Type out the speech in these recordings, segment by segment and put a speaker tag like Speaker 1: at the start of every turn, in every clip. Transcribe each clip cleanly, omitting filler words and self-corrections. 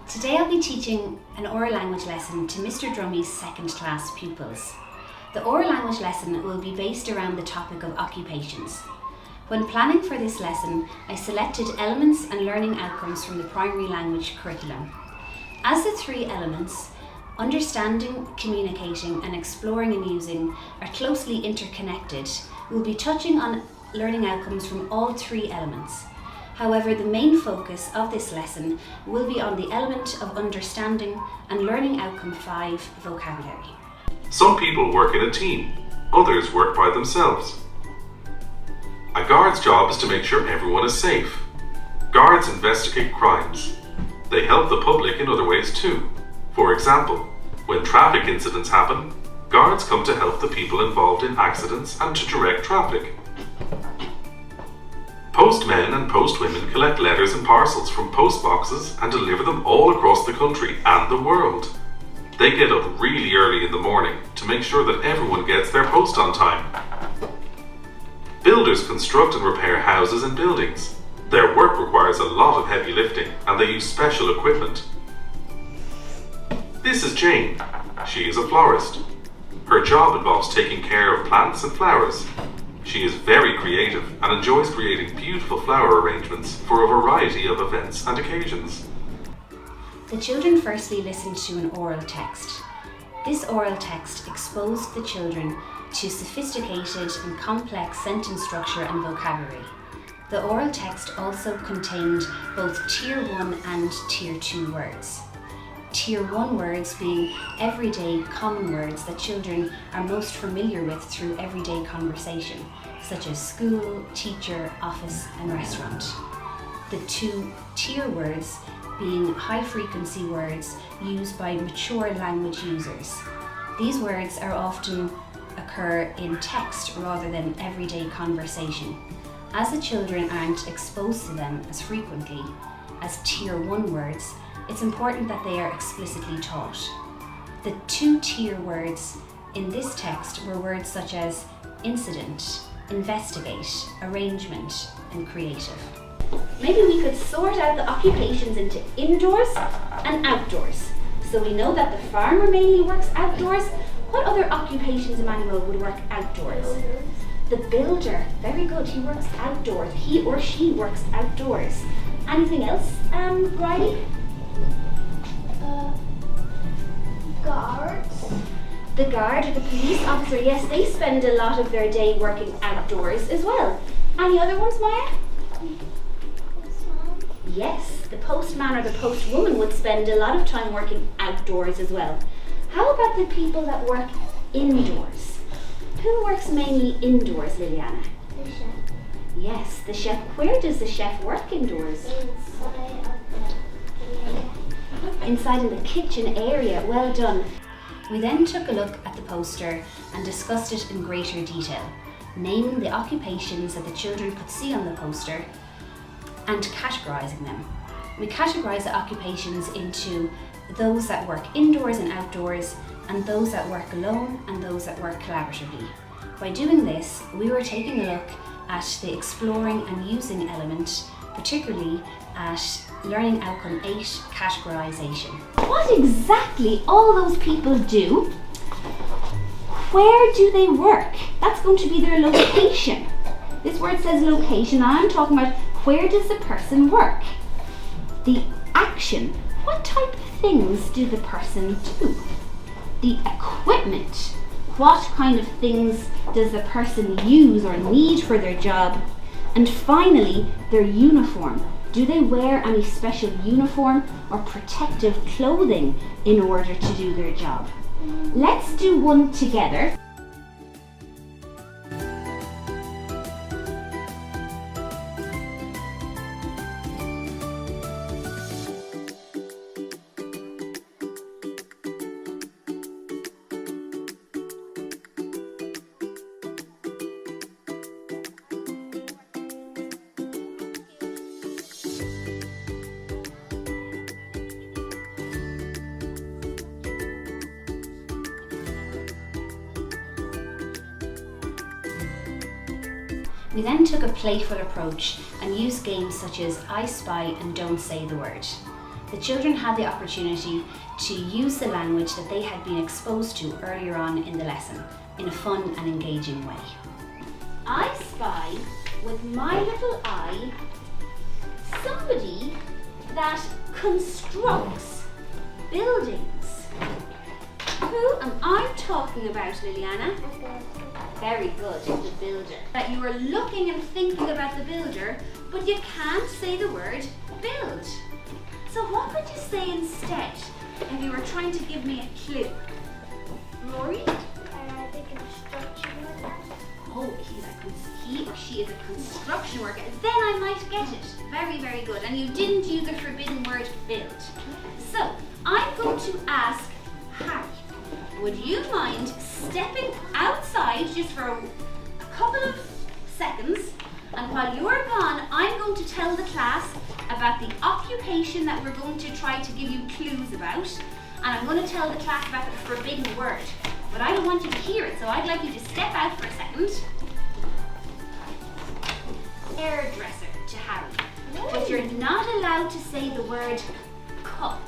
Speaker 1: Today I'll be teaching an oral language lesson to Mr. Drummy's second class pupils. The oral language lesson will be based around the topic of occupations. When planning for this lesson, I selected elements and learning outcomes from the primary language curriculum. As the three elements, understanding, communicating and exploring and using, are closely interconnected, we'll be touching on learning outcomes from all three elements. However, the main focus of this lesson will be on the element of understanding and learning outcome 5, vocabulary.
Speaker 2: Some people work in a team, others work by themselves. A guard's job is to make sure everyone is safe. Guards investigate crimes. They help the public in other ways too. For example, when traffic incidents happen, guards come to help the people involved in accidents and to direct traffic. Postmen and postwomen collect letters and parcels from post boxes and deliver them all across the country and the world. They get up really early in the morning to make sure that everyone gets their post on time. Builders construct and repair houses and buildings. Their work requires a lot of heavy lifting and they use special equipment. This is Jane. She is a florist. Her job involves taking care of plants and flowers. She is very creative and enjoys creating beautiful flower arrangements for a variety of events and occasions.
Speaker 1: The children firstly listened to an oral text. This oral text exposed the children to sophisticated and complex sentence structure and vocabulary. The oral text also contained both Tier 1 and Tier 2 words. Tier 1 words being everyday common words that children are most familiar with through everyday conversation, such as school, teacher, office and restaurant. The 2 tier words being high frequency words used by mature language users. These words are often occur in text rather than everyday conversation. As the children aren't exposed to them as frequently as Tier 1 words, it's important that they are explicitly taught. The 2 tier words in this text were words such as incident, investigate, arrangement, and creative. Maybe we could sort out the occupations into indoors and outdoors. So we know that the farmer mainly works outdoors. What other occupations, Emmanuel, would work outdoors? The builder, very good, he works outdoors. He or she works outdoors. Anything else, Bridie?
Speaker 3: Guards.
Speaker 1: The guard or the police officer, yes, they spend a lot of their day working outdoors as well. Any other ones, Maya?
Speaker 3: Postman.
Speaker 1: Yes, the postman or the postwoman would spend a lot of time working outdoors as well. How about the people that work indoors? Who works mainly indoors, Liliana?
Speaker 3: The chef.
Speaker 1: Yes, the chef. Where does the chef work indoors?
Speaker 3: Inside of the kitchen area.
Speaker 1: Inside in the kitchen area. Well done. We then took a look at the poster and discussed it in greater detail, naming the occupations that the children could see on the poster and categorising them. We categorised the occupations into those that work indoors and outdoors, and those that work alone and those that work collaboratively. By doing this, we were taking a look at the exploring and using element, particularly at learning outcome 8, categorisation. What exactly all those people do? Where do they work? That's going to be their location. This word says location. I'm talking about where does the person work? The action. What type of things do the person do? The equipment. What kind of things does the person use or need for their job? And finally, their uniform. Do they wear any special uniform or protective clothing in order to do their job? Let's do one together. We then took a playful approach and used games such as I Spy and Don't Say the Word. The children had the opportunity to use the language that they had been exposed to earlier on in the lesson in a fun and engaging way.
Speaker 3: I spy with my little eye somebody that constructs buildings. Who am I talking about, Liliana? Very good, the builder. That you are looking and thinking about the builder, but you can't say the word build. So what would you say instead if you were trying to give me a clue? Rory?
Speaker 4: The construction worker.
Speaker 3: Oh, he or she is a construction worker. Then I might get it. Very, very good. And you didn't use the forbidden word build. So, I'm going to ask Harry, would you mind stepping outside just for a couple of seconds? And while you're gone, I'm going to tell the class about the occupation that we're going to try to give you clues about. And I'm going to tell the class about the forbidden word. But I don't want you to hear it, so I'd like you to step out for a second. Hairdresser to Harry. But you're not allowed to say the word cut.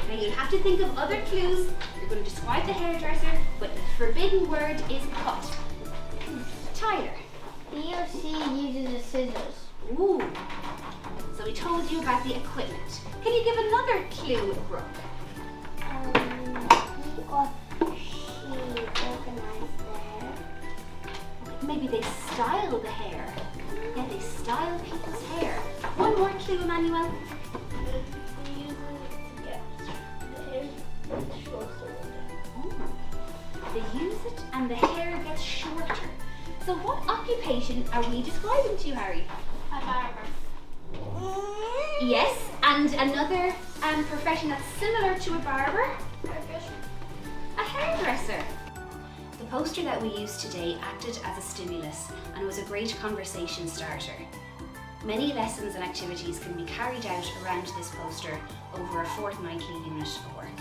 Speaker 3: Now you'll have to think of other clues. You're going to describe the hairdresser, but the forbidden word is cut. Tyler.
Speaker 4: He or she uses the scissors.
Speaker 3: Ooh. So we told you about the equipment. Can you give another clue, Brooke?
Speaker 4: He or she organized the hair.
Speaker 3: Maybe they style the hair. Yeah, they style people's hair. One more clue, Emmanuel.
Speaker 4: They use it to get the hair shorter.
Speaker 3: Oh. They use it and the hair gets shorter. So what occupation are we describing to you, Harry?
Speaker 4: A barber.
Speaker 3: Yes, and another profession that's similar to a barber? A hairdresser.
Speaker 1: The poster that we used today acted as a stimulus and was a great conversation starter. Many lessons and activities can be carried out around this poster over a fortnightly unit of work.